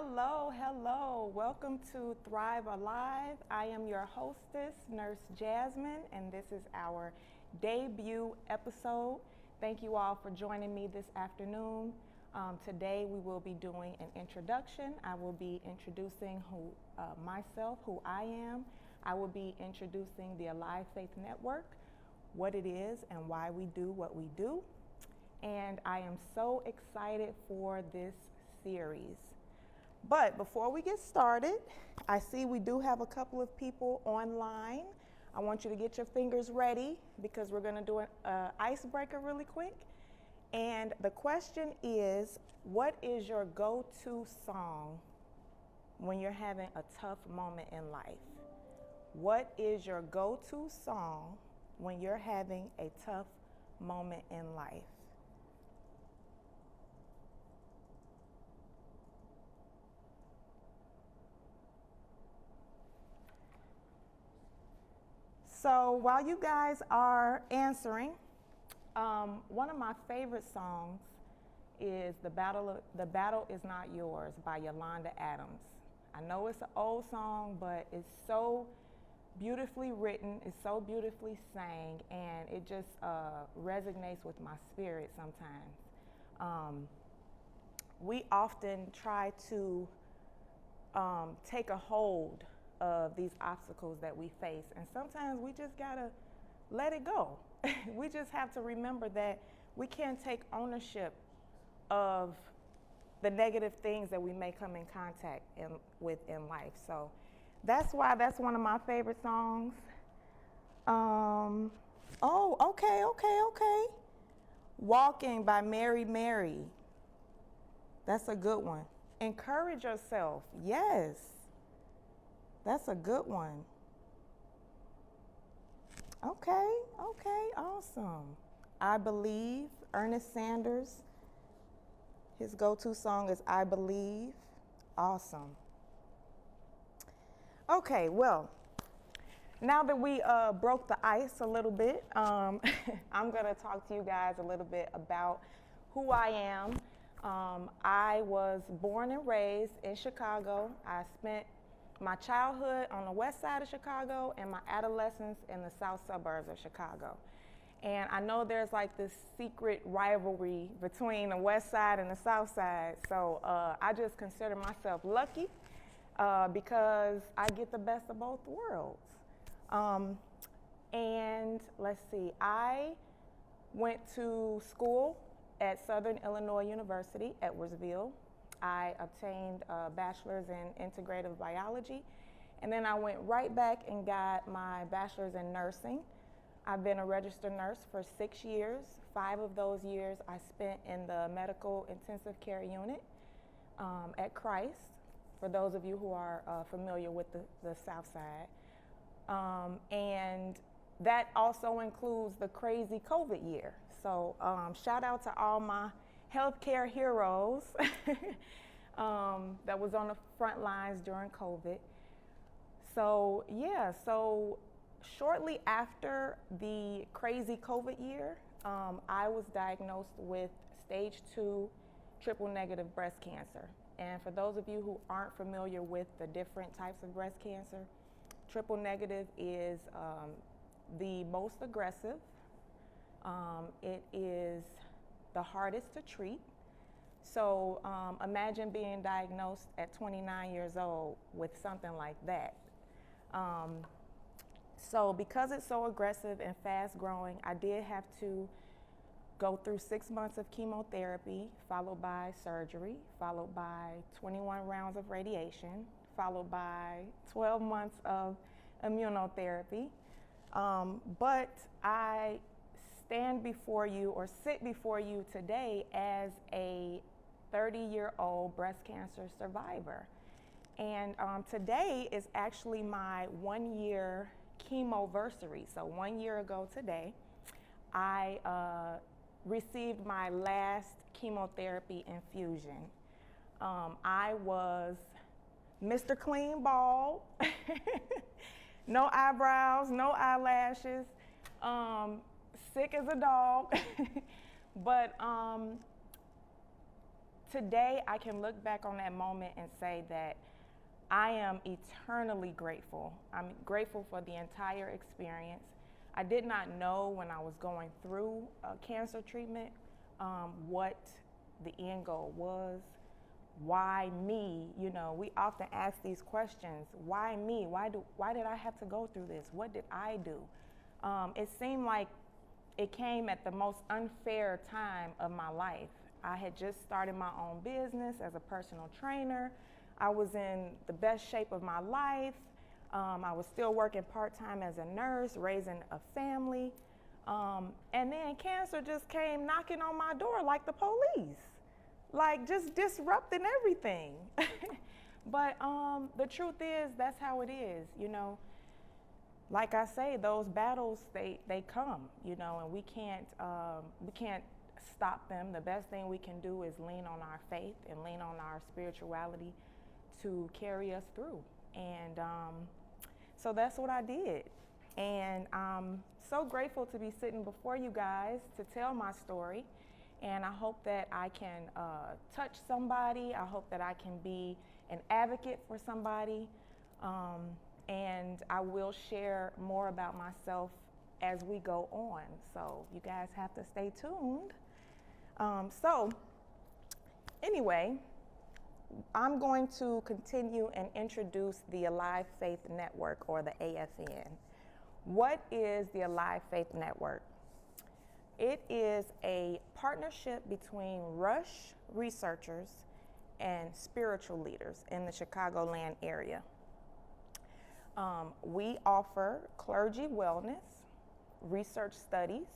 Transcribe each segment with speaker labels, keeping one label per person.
Speaker 1: Hello, hello. Welcome to Thrive Alive. I am your hostess, Nurse Jasmine, and this is our debut episode. Thank you all for joining me this afternoon. Today we will be doing an introduction. I will be introducing myself, who I am. I will be introducing the AliveFaithNetwork, what it is and why we do what we do. And I am so excited for this series. But before we get started, I see we do have a couple of people online. I want you to get your fingers ready because we're going to do an icebreaker really quick. And the question is, what is your go-to song when you're having a tough moment in life? What is your go-to song when you're having a tough moment in life? So while you guys are answering, one of my favorite songs is The Battle Is Not Yours by Yolanda Adams. I know it's an old song, but it's so beautifully written, it's so beautifully sang, and it just resonates with my spirit sometimes. We often try to take a hold of these obstacles that we face, and sometimes we just gotta let it go. We just have to remember that we can't take ownership of the negative things that we may come in contact with in life. So that's why that's one of my favorite songs. Okay. Walking by Mary Mary. That's a good one. Encourage yourself. Yes. That's a good one. Okay, awesome. I Believe, Ernest Sanders. His go-to song is I Believe. Awesome. Okay, well, now that we broke the ice a little bit, I'm gonna talk to you guys a little bit about who I am. I was born and raised in Chicago. I spent my childhood on the west side of Chicago and my adolescence in the south suburbs of Chicago. And I know there's like this secret rivalry between the west side and the south side. So I just consider myself lucky because I get the best of both worlds. And let's see, I went to school at Southern Illinois University, Edwardsville. I obtained a bachelor's in integrative biology, and then I went right back and got my bachelor's in nursing. I've been a registered nurse for 6 years. 5 of those years I spent in the medical intensive care unit at Christ, for those of you who are familiar with the South Side. And that also includes the crazy COVID year. So shout out to all my healthcare heroes that was on the front lines during COVID. So yeah, so shortly after the crazy COVID year, I was diagnosed with stage 2 triple negative breast cancer. And for those of you who aren't familiar with the different types of breast cancer, triple negative is the most aggressive. It is the hardest to treat. So imagine being diagnosed at 29 years old with something like that. So because it's so aggressive and fast growing, I did have to go through 6 months of chemotherapy, followed by surgery, followed by 21 rounds of radiation, followed by 12 months of immunotherapy. But I stand before you or sit before you today as a 30-year-old breast cancer survivor. And today is actually my 1-year chemoversary. So 1 year ago today, I received my last chemotherapy infusion. I was Mr. Clean Bald, no eyebrows, no eyelashes, sick as a dog. But today I can look back on that moment and say that I am eternally grateful. I'm grateful for the entire experience. I did not know when I was going through cancer treatment what the end goal was. Why me? You know, we often ask these questions. Why me? Why did I have to go through this? What did I do? It seemed like it came at the most unfair time of my life. I had just started my own business as a personal trainer. I was in the best shape of my life. I was still working part-time as a nurse, raising a family. And then cancer just came knocking on my door like the police, like just disrupting everything. But the truth is, that's how it is, you know. Like I say, those battles, they come, you know, and we can't stop them. The best thing we can do is lean on our faith and lean on our spirituality to carry us through. And so that's what I did. And I'm so grateful to be sitting before you guys to tell my story. And I hope that I can touch somebody. I hope that I can be an advocate for somebody. And I will share more about myself as we go on. So you guys have to stay tuned. So anyway, I'm going to continue and introduce the Alive Faith Network, or the AFN. What is the Alive Faith Network? It is a partnership between Rush researchers and spiritual leaders in the Chicagoland area. We offer clergy wellness, research studies,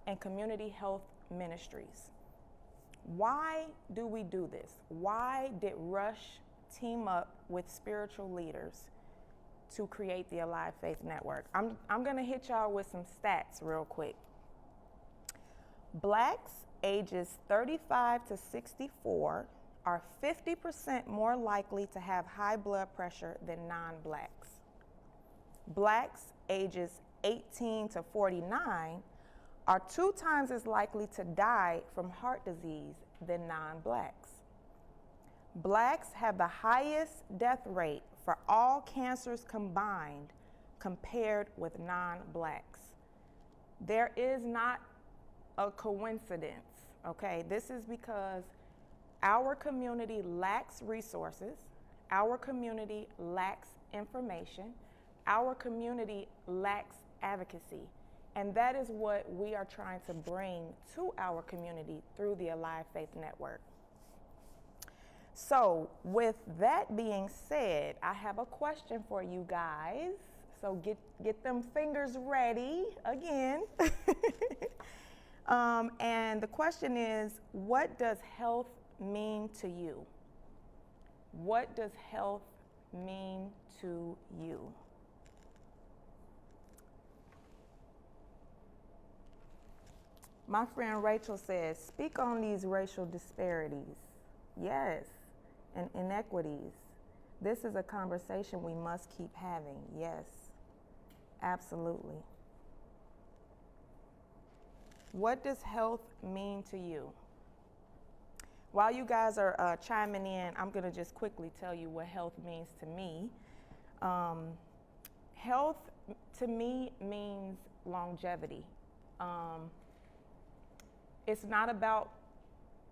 Speaker 1: and community health ministries. Why do we do this? Why did Rush team up with spiritual leaders to create the Alive Faith Network? I'm going to hit y'all with some stats real quick. Blacks ages 35 to 64 are 50% more likely to have high blood pressure than non-blacks. Blacks ages 18 to 49 are 2 times as likely to die from heart disease than non-blacks. Blacks have the highest death rate for all cancers combined compared with non-blacks. There is not a coincidence, okay? This is because our community lacks resources, our community lacks information, our community lacks advocacy. And that is what we are trying to bring to our community through the Alive Faith Network. So with that being said, I have a question for you guys. So get them fingers ready again. And the question is, what does health mean to you? What does health mean to you? My friend Rachel says, speak on these racial disparities. Yes, and inequities. This is a conversation we must keep having. Yes, absolutely. What does health mean to you? While you guys are chiming in, I'm going to just quickly tell you what health means to me. Health to me means longevity. It's not about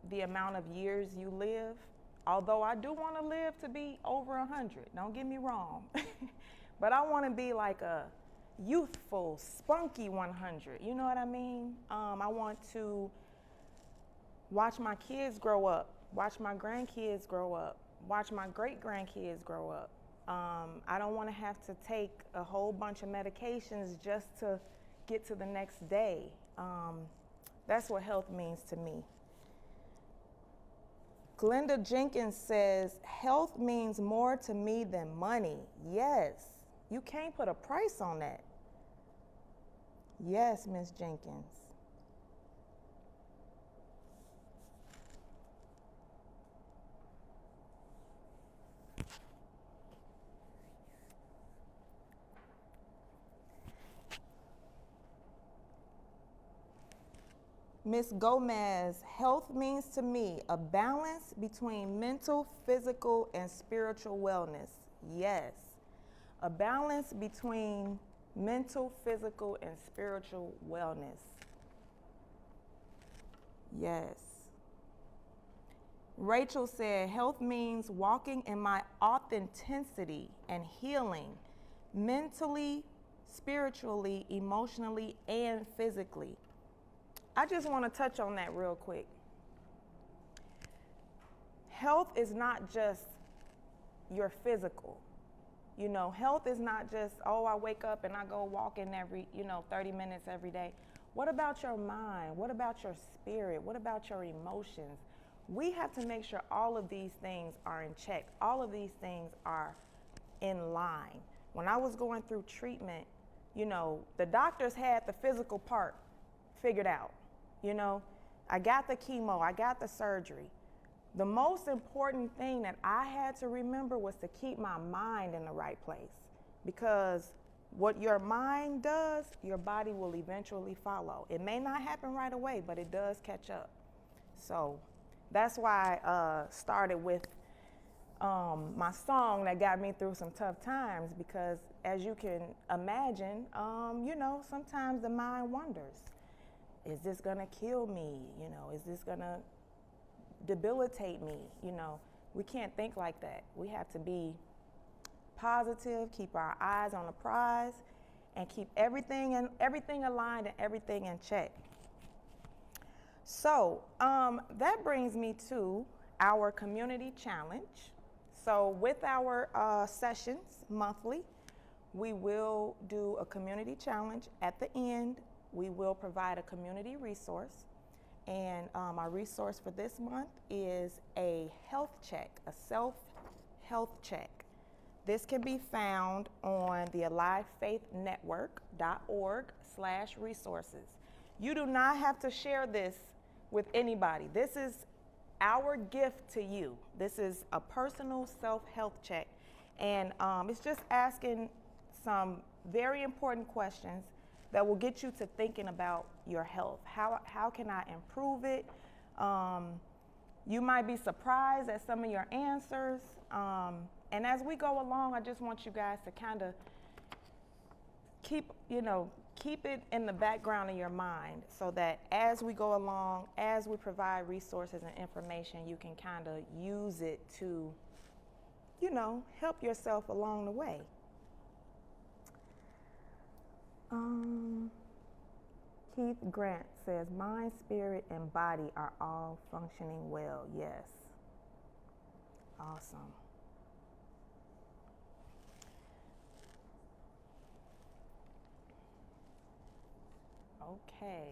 Speaker 1: the amount of years you live, although I do want to live to be over 100, don't get me wrong. But I want to be like a youthful, spunky 100, you know what I mean? I want to watch my kids grow up, watch my grandkids grow up, watch my great-grandkids grow up. I don't want to have to take a whole bunch of medications just to get to the next day. That's what health means to me. Glenda Jenkins says, health means more to me than money. Yes, you can't put a price on that. Yes, Ms. Jenkins. Miss Gomez, health means to me a balance between mental, physical, and spiritual wellness. Yes, a balance between mental, physical, and spiritual wellness. Yes. Rachel said, health means walking in my authenticity and healing mentally, spiritually, emotionally, and physically. I just want to touch on that real quick. Health is not just your physical. You know, health is not just, oh, I wake up and I go walking every, 30 minutes every day. What about your mind? What about your spirit? What about your emotions? We have to make sure all of these things are in check. All of these things are in line. When I was going through treatment, the doctors had the physical part figured out. I got the chemo, I got the surgery. The most important thing that I had to remember was to keep my mind in the right place, because what your mind does, your body will eventually follow. It may not happen right away, but it does catch up. So that's why I started with my song that got me through some tough times, because as you can imagine, sometimes the mind wonders. Is this gonna kill me? Is this gonna debilitate me? We can't think like that. We have to be positive, keep our eyes on the prize, and keep everything aligned and everything in check. So that brings me to our community challenge. So with our sessions monthly, we will do a community challenge. At the end, we will provide a community resource. And our resource for this month is a health check, a self-health check. This can be found on the AliveFaithNetwork.org/resources. You do not have to share this with anybody. This is our gift to you. This is a personal self-health check. And it's just asking some very important questions that will get you to thinking about your health. How can I improve it? You might be surprised at some of your answers. And as we go along, I just want you guys to kind of keep it in the background of your mind, so that as we go along, as we provide resources and information, you can kind of use it to, help yourself along the way. Keith Grant says, mind, spirit, and body are all functioning well. Yes. Awesome. Okay.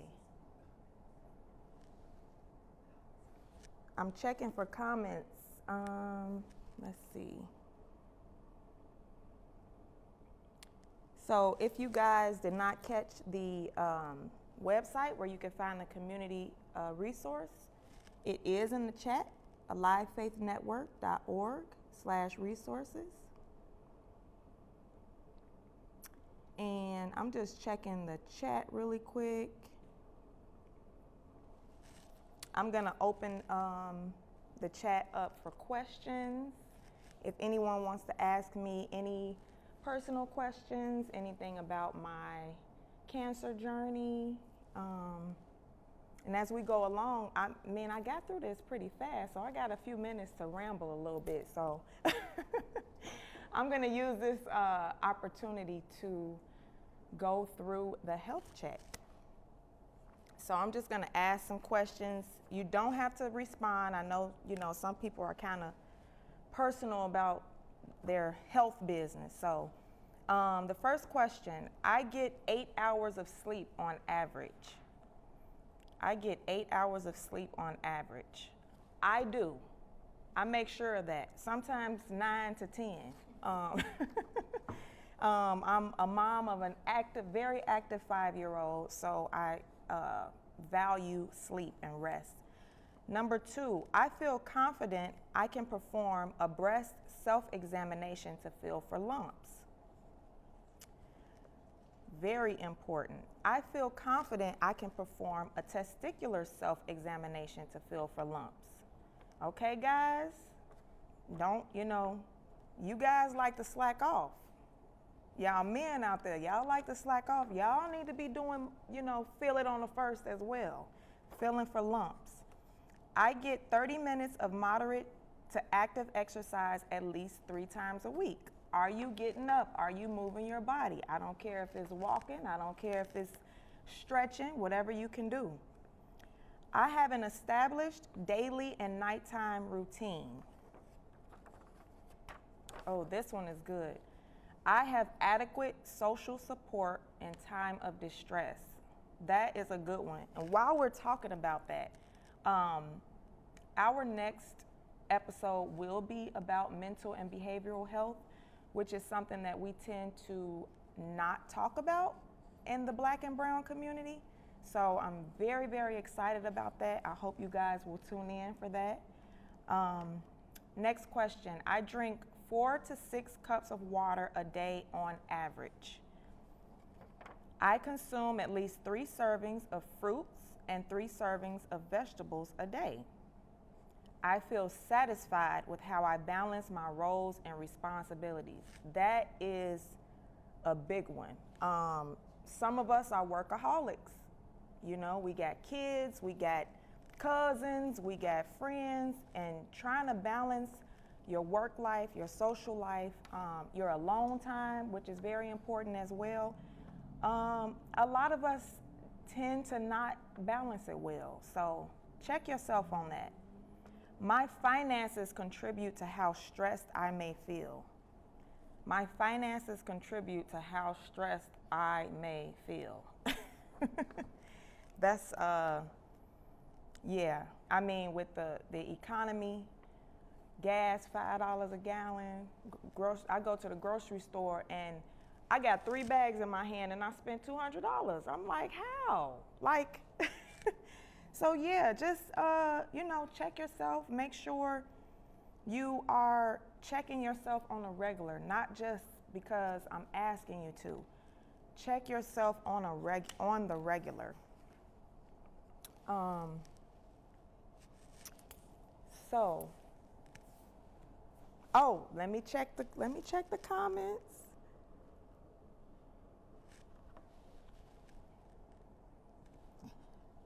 Speaker 1: I'm checking for comments. Let's see. So if you guys did not catch the website where you can find the community resource, it is in the chat, AliveFaithNetwork.org/resources. And I'm just checking the chat really quick. I'm gonna open the chat up for questions. If anyone wants to ask me any personal questions, anything about my cancer journey, and as we go along, I got through this pretty fast, so I got a few minutes to ramble a little bit. So I'm gonna use this opportunity to go through the health check. So I'm just gonna ask some questions. You don't have to respond. I know, some people are kind of personal about their health business. So the first question, I get 8 hours of sleep on average. I get 8 hours of sleep on average. I do. I make sure of that. Sometimes 9 to 10. I'm a mom of an very active 5-year-old, so I value sleep and rest. Number 2, I feel confident I can perform a breast self-examination to feel for lumps. very important. I feel confident I can perform a testicular self-examination to feel for lumps. Okay, guys? Don't, you guys like to slack off. Y'all men out there, y'all like to slack off. Y'all need to be doing, feel it on the first as well. Feeling for lumps. I get 30 minutes of moderate to active exercise at least 3 times a week. Are you getting up? Are you moving your body? I don't care if it's walking. I don't care if it's stretching, whatever you can do. I have an established daily and nighttime routine. Oh, this one is good. I have adequate social support in time of distress. That is a good one. And while we're talking about that, our next episode will be about mental and behavioral health, which is something that we tend to not talk about in the Black and brown community. So I'm very, very excited about that. I hope you guys will tune in for that. Next question. I drink 4 to 6 cups of water a day on average. I consume at least 3 servings of fruits and 3 servings of vegetables a day. I feel satisfied with how I balance my roles and responsibilities. That is a big one. Some of us are workaholics. We got kids, we got cousins, we got friends, and trying to balance your work life, your social life, your alone time, which is very important as well. A lot of us tend to not balance it well. So check yourself on that. My finances contribute to how stressed I may feel. My finances contribute to how stressed I may feel. That's, yeah. I mean, with the economy, gas, $5 a gallon. I go to the grocery store and I got 3 bags in my hand and I spent $200. I'm like, how? So yeah, just, check yourself. Make sure you are checking yourself on a regular, not just because I'm asking you to. Check yourself on the regular. Let me check the comments.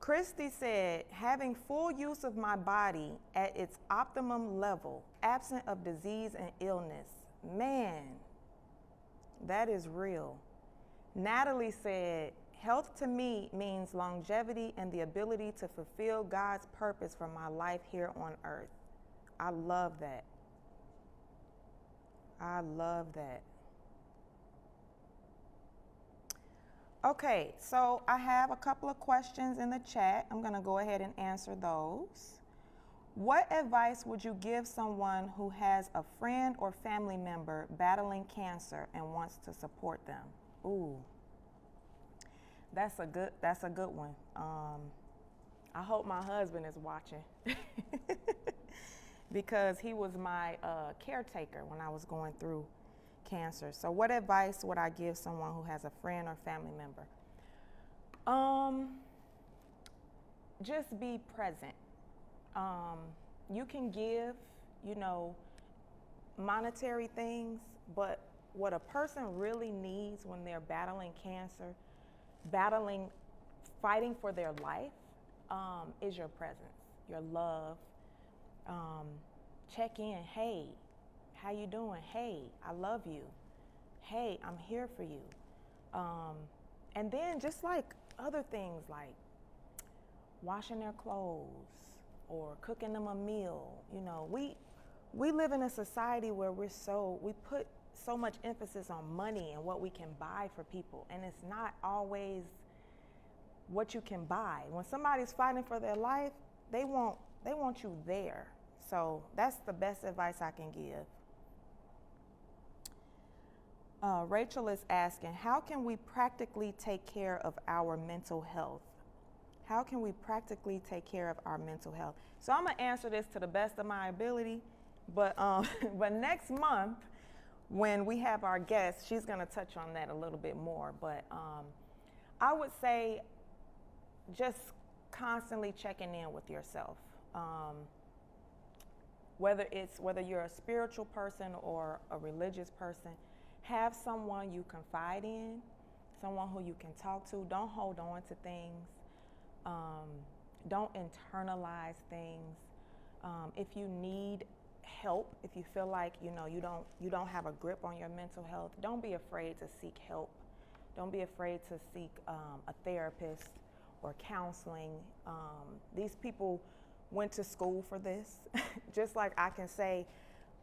Speaker 1: Christy said, having full use of my body at its optimum level, absent of disease and illness. Man, that is real. Natalie said, health to me means longevity and the ability to fulfill God's purpose for my life here on earth. I love that. I love that. Okay, so I have a couple of questions in the chat. I'm going to go ahead and answer those. What advice would you give someone who has a friend or family member battling cancer and wants to support them? Ooh, that's a good one. I hope my husband is watching because he was my caretaker when I was going through cancer. So what advice would I give someone who has a friend or family member? Just be present. You can give, monetary things, but what a person really needs when they're battling cancer, fighting for their life, is your presence, your love. Check in. Hey, how you doing? Hey, I love you. Hey, I'm here for you. And then just like other things like washing their clothes or cooking them a meal. We live in a society where we put so much emphasis on money and what we can buy for people, and it's not always what you can buy. When somebody's fighting for their life, they want you there. So that's the best advice I can give. Rachel is asking, how can we practically take care of our mental health? How can we practically take care of our mental health? So I'm gonna answer this to the best of my ability, but next month when we have our guests, she's going to touch on that a little bit more. But I would say just constantly checking in with yourself. Whether you're a spiritual person or a religious person, have someone you confide in, someone who you can talk to. Don't hold on to things. Don't internalize things. If you need help, if you feel like you don't have a grip on your mental health, don't be afraid to seek help. Don't be afraid to seek a therapist or counseling. These people went to school for this. Just like I can say,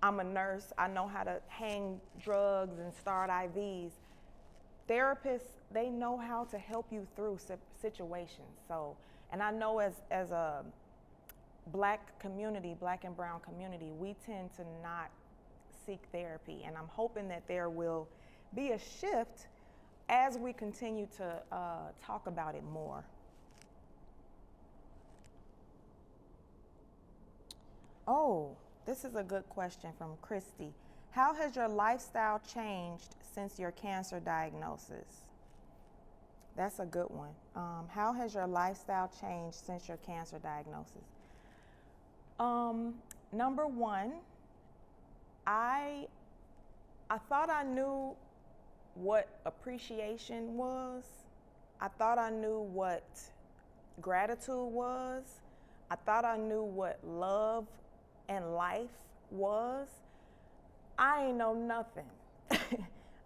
Speaker 1: I'm a nurse, I know how to hang drugs and start IVs. Therapists, they know how to help you through situations. So, and I know as a Black and brown community, we tend to not seek therapy. And I'm hoping that there will be a shift as we continue to talk about it more. Oh, this is a good question from Christy. How has your lifestyle changed since your cancer diagnosis? That's a good one. How has your lifestyle changed since your cancer diagnosis? Number one, I thought I knew what appreciation was. I thought I knew what gratitude was. I thought I knew what love and life was. I ain't know nothing.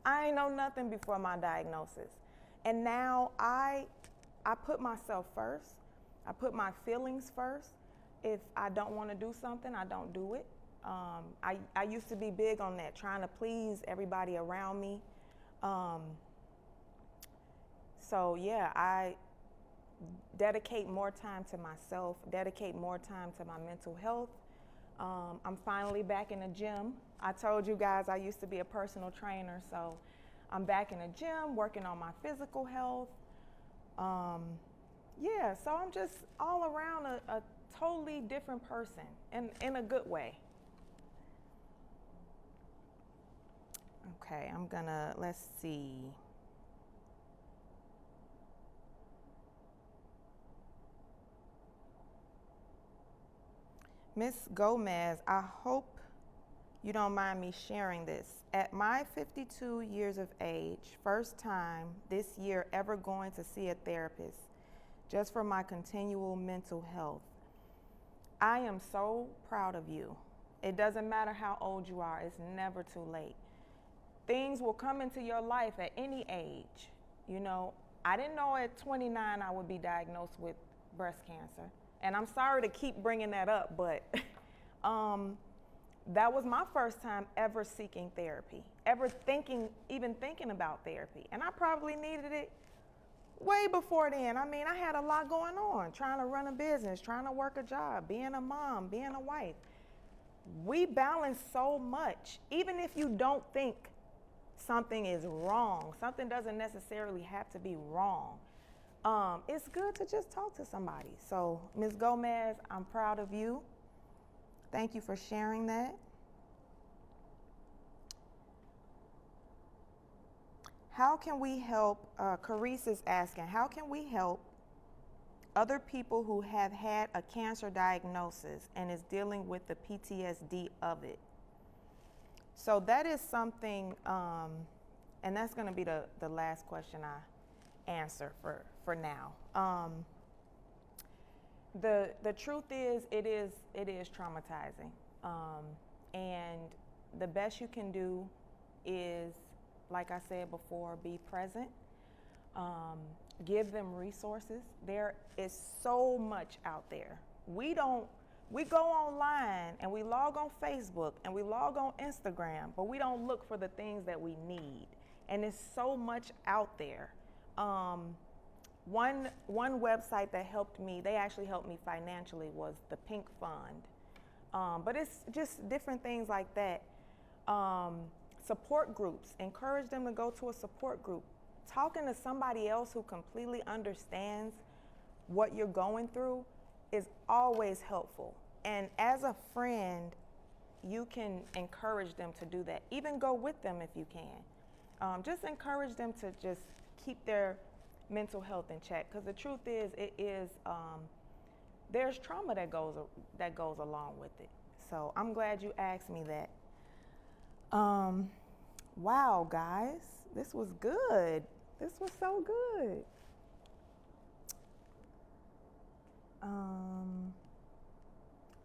Speaker 1: I ain't know nothing before my diagnosis. And now I put myself first. I put my feelings first. If I don't want to do something, I don't do it. I used to be big on that, trying to please everybody around me. So yeah, I dedicate more time to myself, dedicate more time to my mental health. I'm finally back in the gym. I told you guys I used to be a personal trainer, so I'm back in the gym working on my physical health. Yeah, so I'm just all around a totally different person, in a good way. Okay, let's see. Miss Gomez, I hope you don't mind me sharing this. At my 52 years of age, first time this year ever going to see a therapist, just for my continual mental health. I am so proud of you. It doesn't matter how old you are, it's never too late. Things will come into your life at any age. You know, I didn't know at 29 I would be diagnosed with breast cancer. And I'm sorry to keep bringing that up, but that was my first time ever seeking therapy, even thinking about therapy. And I probably needed it way before then. I mean, I had a lot going on, trying to run a business, trying to work a job, being a mom, being a wife. We balance so much. Even if you don't think something is wrong, something doesn't necessarily have to be wrong. It's good to just talk to somebody. So, Ms. Gomez, I'm proud of you. Thank you for sharing that. How can we help, Carice is asking, how can we help other people who have had a cancer diagnosis and is dealing with the PTSD of it? So that is something, and that's going to be the last question I answer for now. The truth is, it is traumatizing, and the best you can do is, like I said before, be present. Give them resources. There is so much out there. We go online and we log on Facebook and we log on Instagram, but we don't look for the things that we need. And there's so much out there. One website that helped me, they actually helped me financially, was the Pink Fund. But it's just different things like that. Support groups, encourage them to go to a support group. Talking to somebody else who completely understands what you're going through is always helpful. And as a friend, you can encourage them to do that. Even go with them if you can. Just encourage them to just keep their mental health in check, because the truth is, there's trauma that goes along with it. So I'm glad you asked me that. Wow, guys, this was good. This was so good.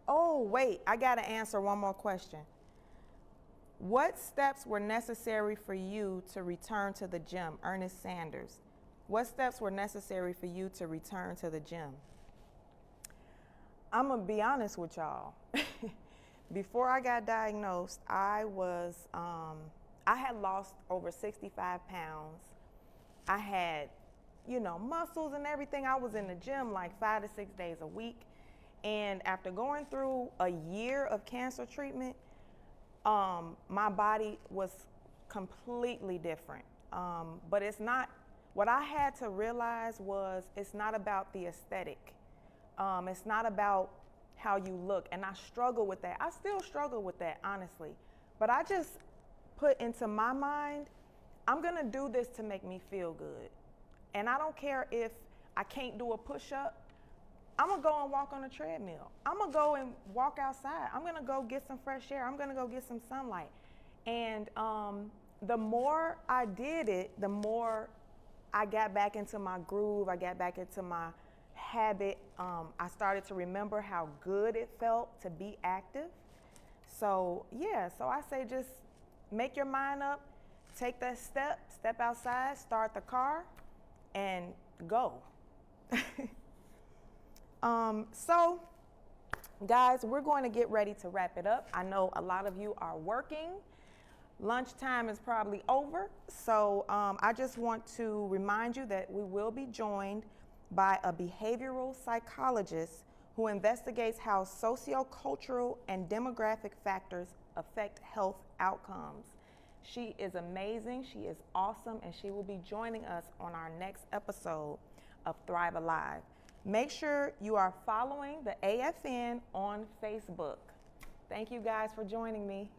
Speaker 1: Oh, wait, I got to answer one more question. What steps were necessary for you to return to the gym? Ernest Sanders. What steps were necessary for you to return to the gym? I'm going to be honest with y'all. Before I got diagnosed, I had lost over 65 pounds. I had, muscles and everything. I was in the gym like 5 to 6 days a week. And after going through a year of cancer treatment, my body was completely different. But it's not, what I had to realize was it's not about the aesthetic. It's not about how you look. And I struggle with that. I still struggle with that, honestly. But I just put into my mind, I'm going to do this to make me feel good. And I don't care if I can't do a push-up. I'm going to go and walk on a treadmill. I'm going to go and walk outside. I'm going to go get some fresh air. I'm going to go get some sunlight. And the more I did it, the more I got back into my groove. I got back into my habit. I started to remember how good it felt to be active. So I say just make your mind up, take that step outside, start the car, and go. So guys, we're going to get ready to wrap it up. I know a lot of you are working. Lunchtime is probably over. So I just want to remind you that we will be joined by a behavioral psychologist who investigates how sociocultural and demographic factors affect health outcomes. She is amazing, she is awesome, and she will be joining us on our next episode of Thrive Alive. Make sure you are following the AFN on Facebook. Thank you guys for joining me.